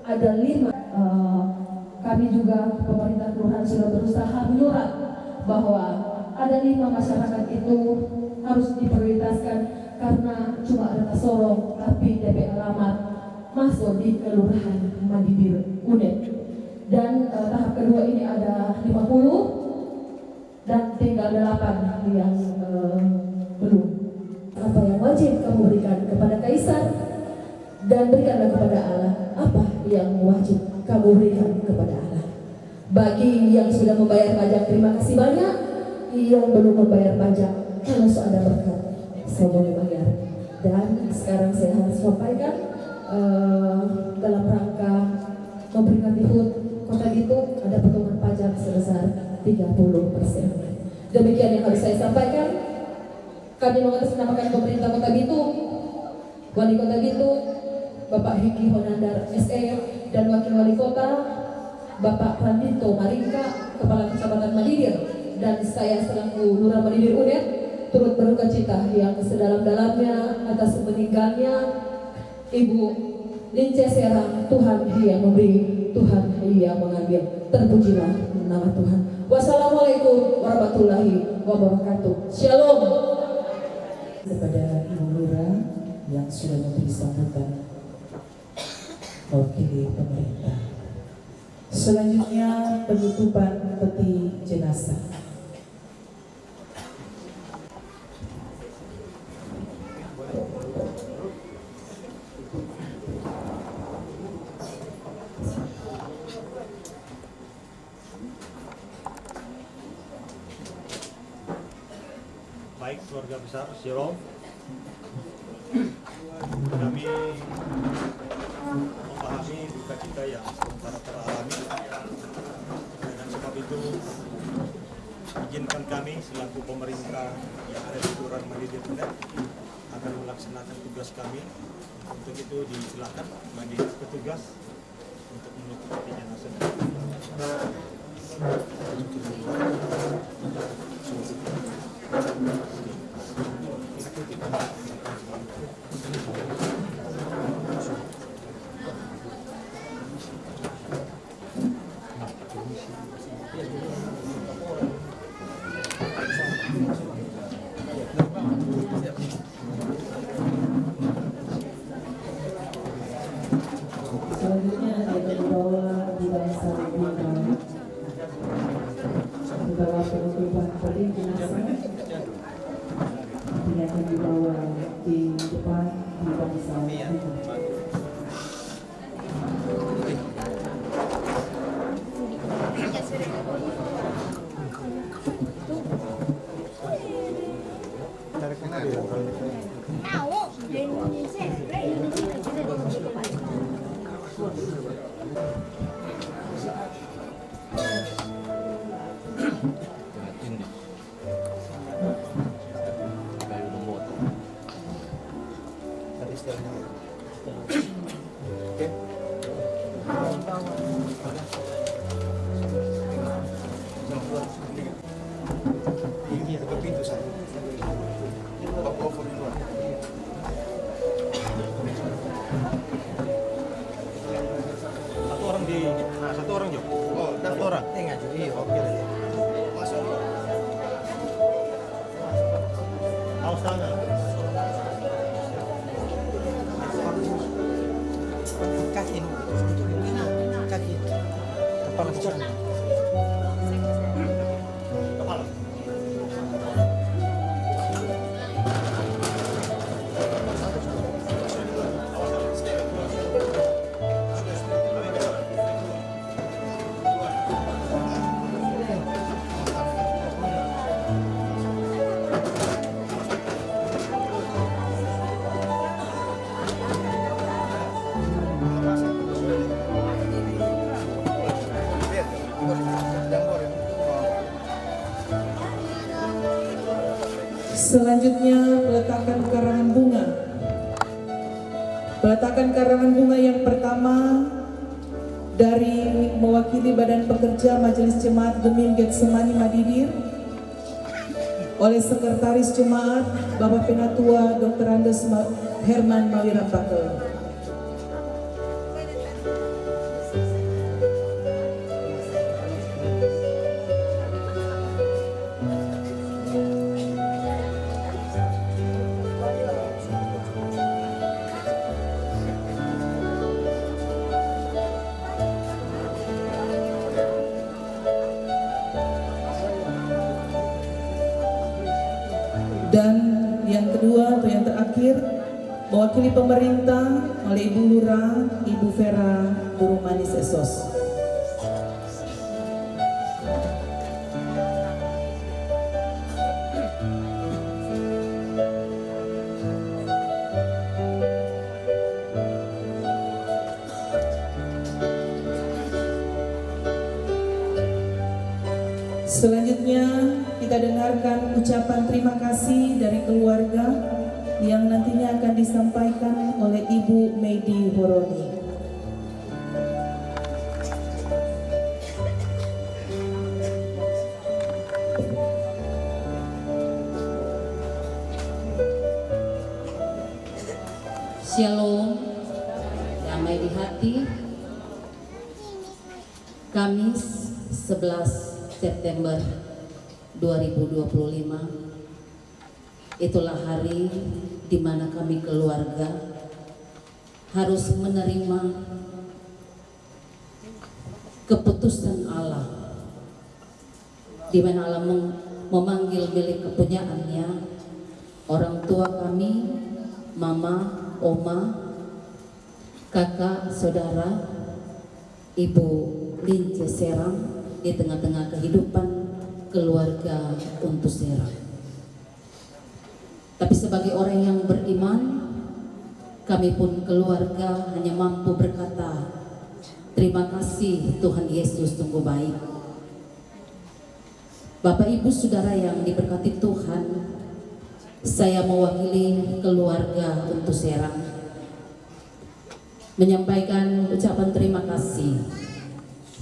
Speaker 5: ada 5. Kami juga pemerintah kelurahan sudah berusaha menyurat bahwa ada 5 masyarakat itu harus diprioritaskan karena cuma ada Sorong, tapi DP alamat masuk di Kelurahan Madidir Unet. Dan tahap kedua ini ada 50 dan tinggal 8 yang belum. Apa yang wajib kamu berikan kepada Kaisar dan berikanlah kepada Allah apa yang wajib kamu berikan kepada Allah. Bagi yang sudah membayar pajak, terima kasih banyak. Yang belum membayar pajak, kalau ada berkat, saya boleh bayar. Dan sekarang saya harus sampaikan dalam rangka memberikan di HUT Kota Bitung ada potongan pajak sebesar 30%. Demikian yang harus saya sampaikan. Kami mengatasnamakan pemerintah Kota Bitung, Wali Kota Bitung, Bapak Hiki Honandar SE, dan Wakil Wali Kota, Bapak Randito Maringka, Kepala Kecamatan Madidir, dan saya selaku Lurah Madidir Unet turut berduka cita yang sedalam-dalamnya atas meninggalnya Ibu Lince Serang. Tuhan yang memberi, Tuhan yang mengambil. Terpujilah nama Tuhan. Wassalamualaikum warahmatullahi wabarakatuh. Shalom.
Speaker 8: Kepada Ibu Lurah yang sudah memberi sambutan mewakili pemerintah. Selanjutnya penutupan peti jenazah.
Speaker 9: keluarga besar Shalom. Kami memahami duka cita yang sementara teralami, dan sebab itu izinkan kami selaku pemerintah yang ada di Kelurahan Madidir agar melaksanakan tugas kami. Untuk itu disilakan bagi petugas untuk menutupi jenazah.
Speaker 8: Selanjutnya akan dibawa di bangsa Bunda. Dibawa penutupan peti jenazah. Ini akan dibawa di depan di bangsa Bunda.
Speaker 9: Satu orang Jo. Oh, satu orang. Tengah Jo. Iya, oke. Masuk. Awas tangan. Kaki. Kaki. Kepala besar. Kepala.
Speaker 8: Selanjutnya peletakan karangan bunga. Peletakan karangan bunga yang pertama dari mewakili Badan Pekerja Majelis Jemaat Gemim Getsemani Madidir oleh Sekretaris Jemaat Bapak Penatua Dr. Andes Herman Mawirapakel. Dan yang kedua atau yang terakhir, mewakili pemerintah oleh Ibu Lurah, Ibu Vera Burung Manis Esos. Selanjutnya kita dengarkan ucapan terima kasih dari keluarga yang nantinya akan disampaikan oleh Ibu Medi Horoni.
Speaker 10: Shalom, damai di hati. Kamis 11 September 2025, itulah hari di mana kami keluarga harus menerima keputusan Allah, di mana Allah memanggil milik kepunyaannya orang tua kami, mama, oma, kakak, saudara, Ibu Lince Serang di tengah-tengah kehidupan keluarga untuk Serang. Tapi sebagai orang yang beriman, kami pun keluarga hanya mampu berkata, terima kasih Tuhan Yesus, sungguh baik. Bapak Ibu Saudara yang diberkati Tuhan, saya mewakili keluarga untuk Serang menyampaikan ucapan terima kasih.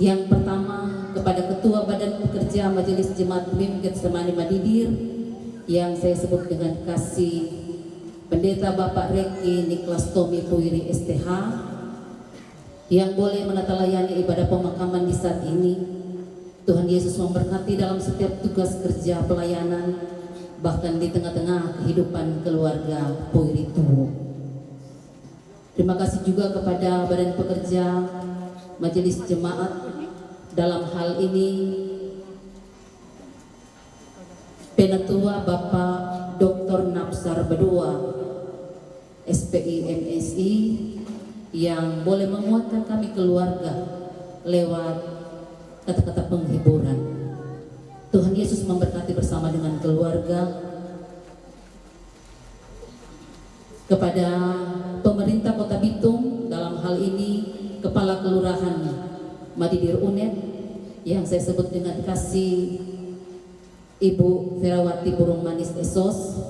Speaker 10: Yang pertama kepada Ketua Badan Pekerja Majelis Jemaat BEM Getsemani Madidir yang saya sebut dengan kasih, Pendeta Bapak Reki Niklas Tommy Puiri STH, yang boleh menatalayani ibadah pemakaman di saat ini. Tuhan Yesus memberkati dalam setiap tugas kerja pelayanan, bahkan di tengah-tengah kehidupan keluarga Puiri Tuwo. Terima kasih juga kepada Badan Pekerja Majelis Jemaat, dalam hal ini Penatua Bapak Dr. Napsar Bedua SPI MSI, yang boleh menguatkan kami keluarga lewat kata-kata penghiburan. Tuhan Yesus memberkati bersama dengan keluarga. Kepada pemerintah Kota Bitung, dalam hal ini Kepala Kelurahan Madidir Unet yang saya sebut dengan kasih, Ibu Ferawati Burung Manis Esos.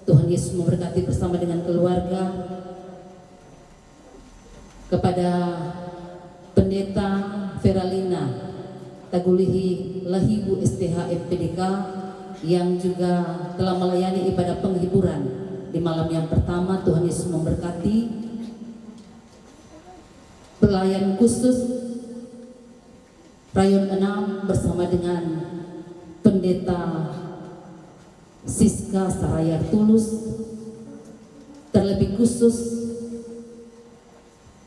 Speaker 10: Tuhan Yesus memberkati bersama dengan keluarga. Kepada Pendeta Feralina Tagulihi Lahibu STH MPDK yang juga telah melayani ibadah penghiburan di malam yang pertama, Tuhan Yesus memberkati. Pelayan khusus Rayon 6 bersama dengan Pendeta Siska Sarayar Tulus, terlebih khusus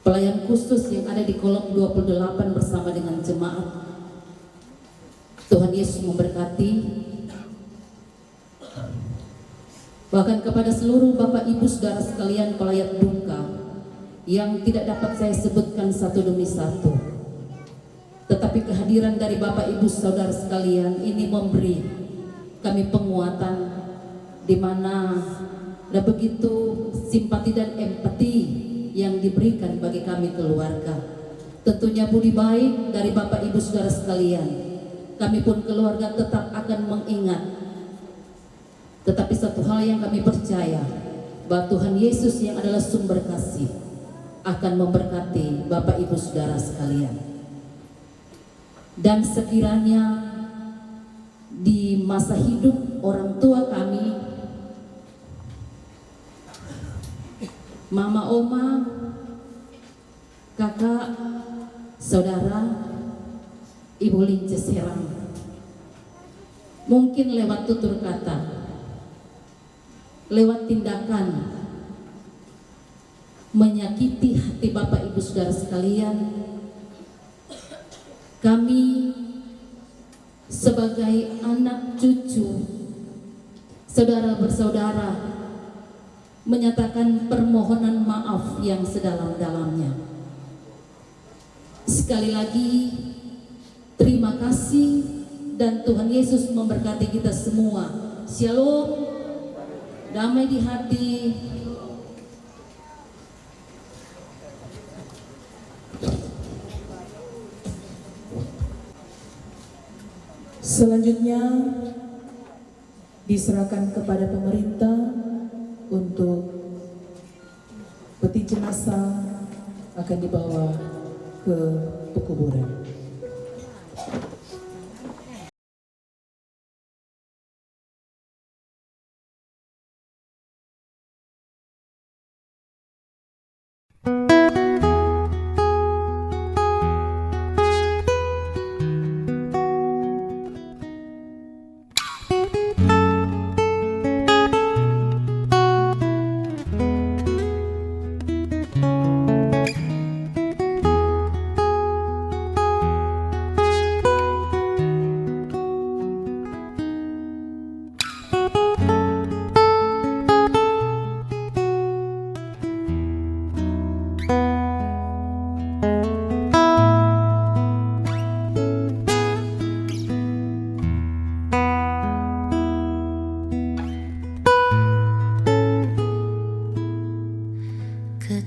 Speaker 10: pelayan khusus yang ada di kolom 28 bersama dengan jemaat. Tuhan Yesus memberkati. Bahkan kepada seluruh Bapak Ibu Saudara sekalian pelayat duka yang tidak dapat saya sebutkan satu demi satu, tetapi kehadiran dari Bapak Ibu Saudara sekalian ini memberi kami penguatan, di mana ada begitu simpati dan empati yang diberikan bagi kami keluarga. Tentunya budi baik dari Bapak Ibu Saudara sekalian, kami pun keluarga tetap akan mengingat. Tetapi satu hal yang kami percaya, bahwa Tuhan Yesus yang adalah sumber kasih akan memberkati Bapak Ibu Saudara sekalian. Dan sekiranya di masa hidup orang tua kami, mama, oma, kakak, saudara, Ibu Lince Serang, mungkin lewat tutur kata, lewat tindakan menyakiti hati Bapak Ibu Saudara sekalian, kami sebagai anak cucu, saudara bersaudara, menyatakan permohonan maaf yang sedalam-dalamnya. Sekali lagi terima kasih, dan Tuhan Yesus memberkati kita semua. Shalom. Damai di hati.
Speaker 8: Selanjutnya diserahkan kepada pemerintah untuk peti jenazah akan dibawa ke pekuburan.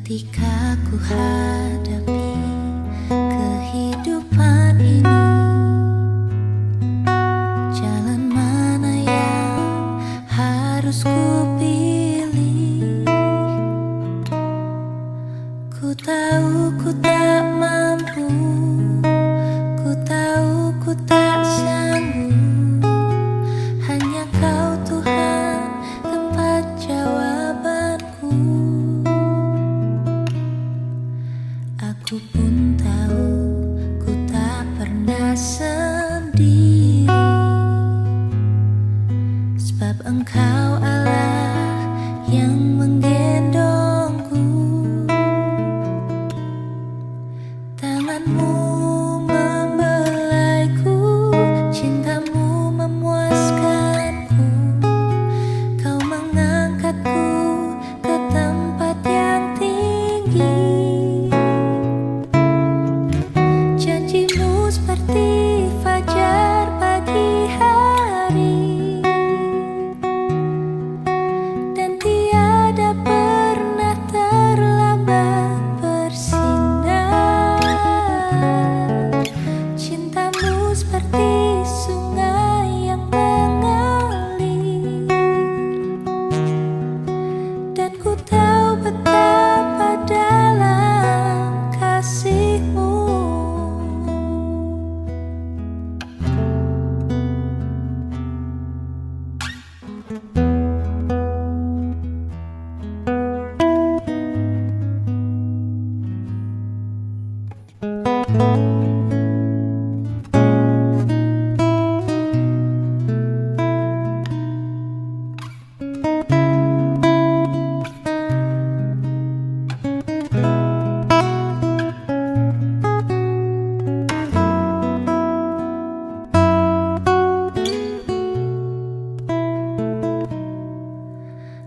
Speaker 1: Ketika ku hadapi kehidupan ini, jalan mana yang harus ku pilih? Ku tahu ku tak mampu, ku tahu ku tak sanggup. Hanya Kau Tuhan tempat jawabanku. Aku pun tahu ku tak pernah sendiri, sebab Engkau Allah yang menggendongku. Tanganmu membelaiku, cintamu memuaskanku. Kau mengangkatku ke tempat yang tinggi. Janjimu seperti fajar pagi hari, dan tiada pernah terlambat bersinar. Cintamu seperti sungai yang mengalir, dan ku tahu betapa dalam kasih-Mu.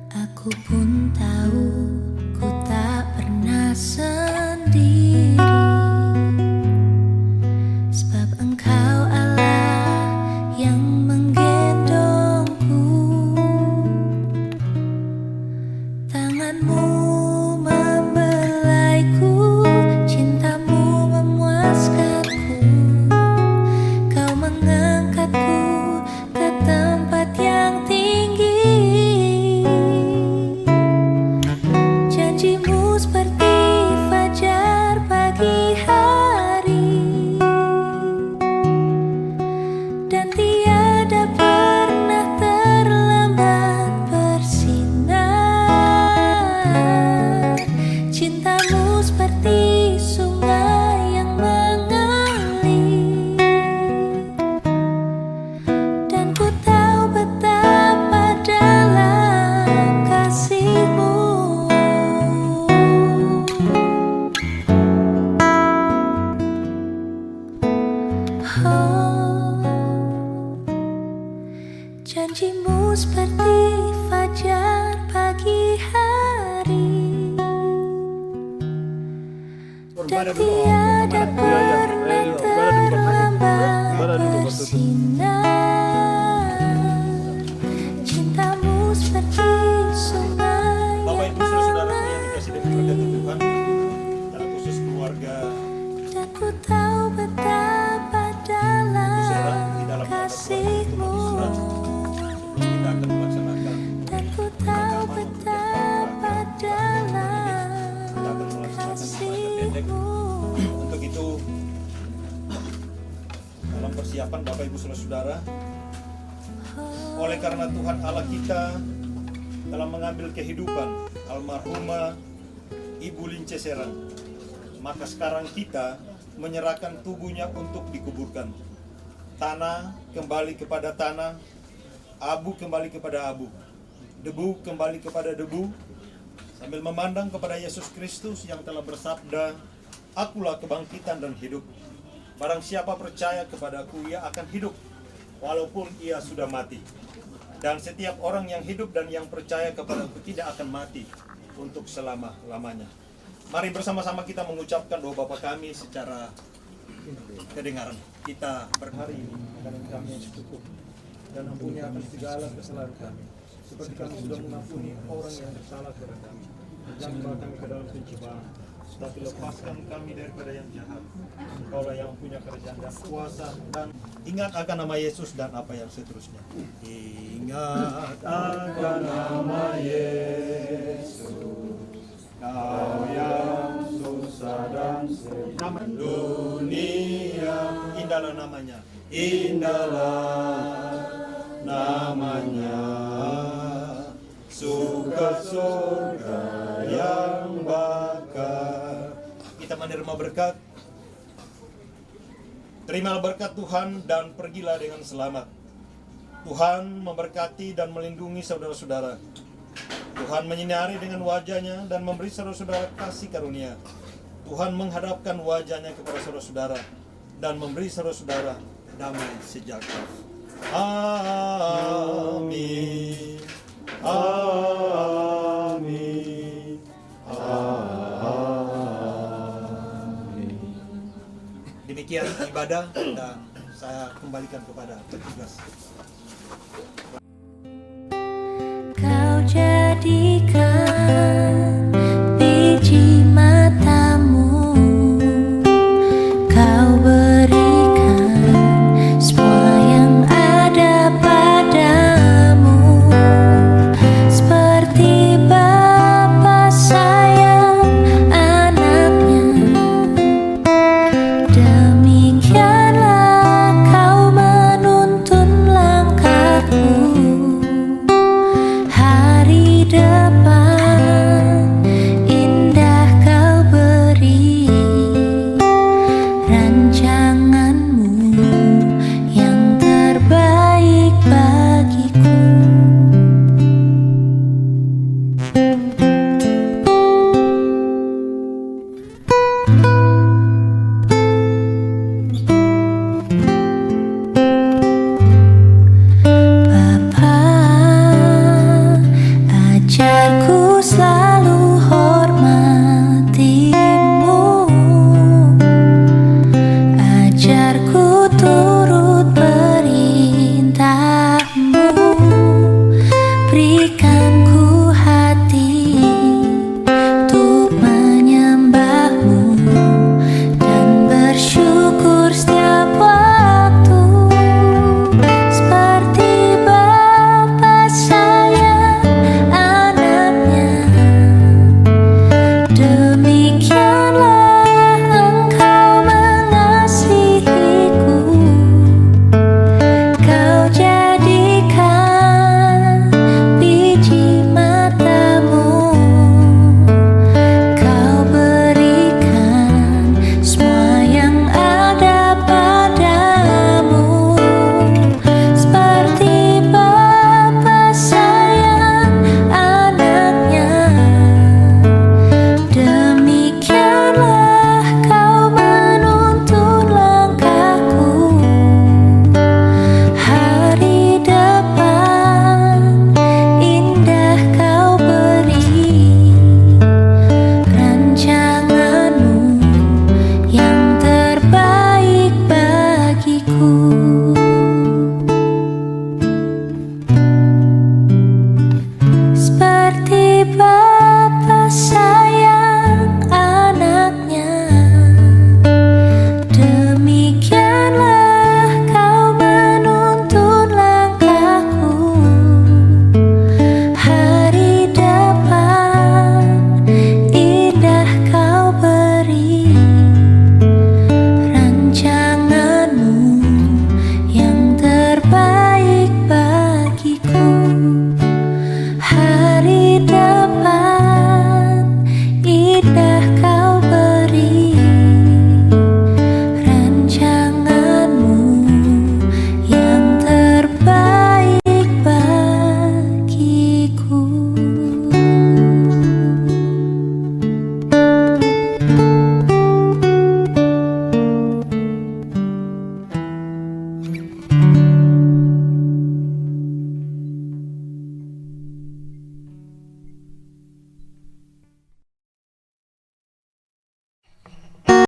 Speaker 1: Aku pun tahu ku tak pernah sendiri, sebab Engkau Allah yang menggendongku. Tanganmu membelaiku, cintamu memuaskanku. Kau mengangkatku ke tempat yang tinggi. Janjimu seperti fajar pagi hari, dan tiada pernah terlambat bersinar. Cintamu seperti sungai yang mengalir, dan ku tahu betapa dalam kasih-Mu. Oh, janjimu seperti fajar pagi hari, dan tiada pernah terlambat bersinar. Cintamu seperti sungai
Speaker 9: Bapak
Speaker 1: yang
Speaker 9: Ibu Saudara yang
Speaker 1: mengalir,
Speaker 9: dikasih dan diberkati Tuhan, dalam khusus keluarga
Speaker 1: dan ku tahu betapa dalam
Speaker 9: di dalam
Speaker 1: kasih-Mu.
Speaker 9: kita akan melaksanakan
Speaker 1: Dan ku tahu betapa dalam
Speaker 9: kita akan melaksanakan ibadah pendek.
Speaker 1: kasih-Mu.
Speaker 9: Untuk itu dalam persiapan Bapak Ibu Saudara, oleh karena Tuhan Allah kita telah mengambil kehidupan almarhumah Ibu Lince Serang, maka sekarang kita menyerahkan tubuhnya untuk dikuburkan. Tanah kembali kepada tanah, abu kembali kepada abu, debu kembali kepada debu, sambil memandang kepada Yesus Kristus yang telah bersabda, "Akulah kebangkitan dan hidup. Barang siapa percaya kepadaku, ia akan hidup, walaupun ia sudah mati. Dan setiap orang yang hidup dan yang percaya kepadaku tidak akan mati untuk selama-lamanya." Mari bersama-sama kita mengucapkan doa Bapa kami secara kedengaran. Kita berhari ini akan kami yang cukup dan ampuni akan segala kesalahan kami, seperti kami sudah mengampuni orang yang bersalah kepada kami. Jangan bawa kami ke dalam pencobaan, tapi lepaskan kami daripada yang jahat. Kaulah yang punya kerajaan dan kuasa, dan ingat akan nama Yesus dan apa yang seterusnya. Ingat akan nama Yesus, kau yang susah dan sedih. Nama dunia, indahlah namanya, indahlah namanya. Suka surga yang bakar. Kita menerima berkat. Terimalah berkat Tuhan dan pergilah dengan selamat. Tuhan memberkati dan melindungi saudara-saudara. Tuhan menyinari dengan wajahnya dan memberi saudara-saudara kasih karunia. Tuhan menghadapkan wajahnya kepada saudara-saudara dan memberi saudara-saudara damai sejahtera. Amin. Amin. Amin. Demikian ibadah dan saya kembalikan kepada petugas.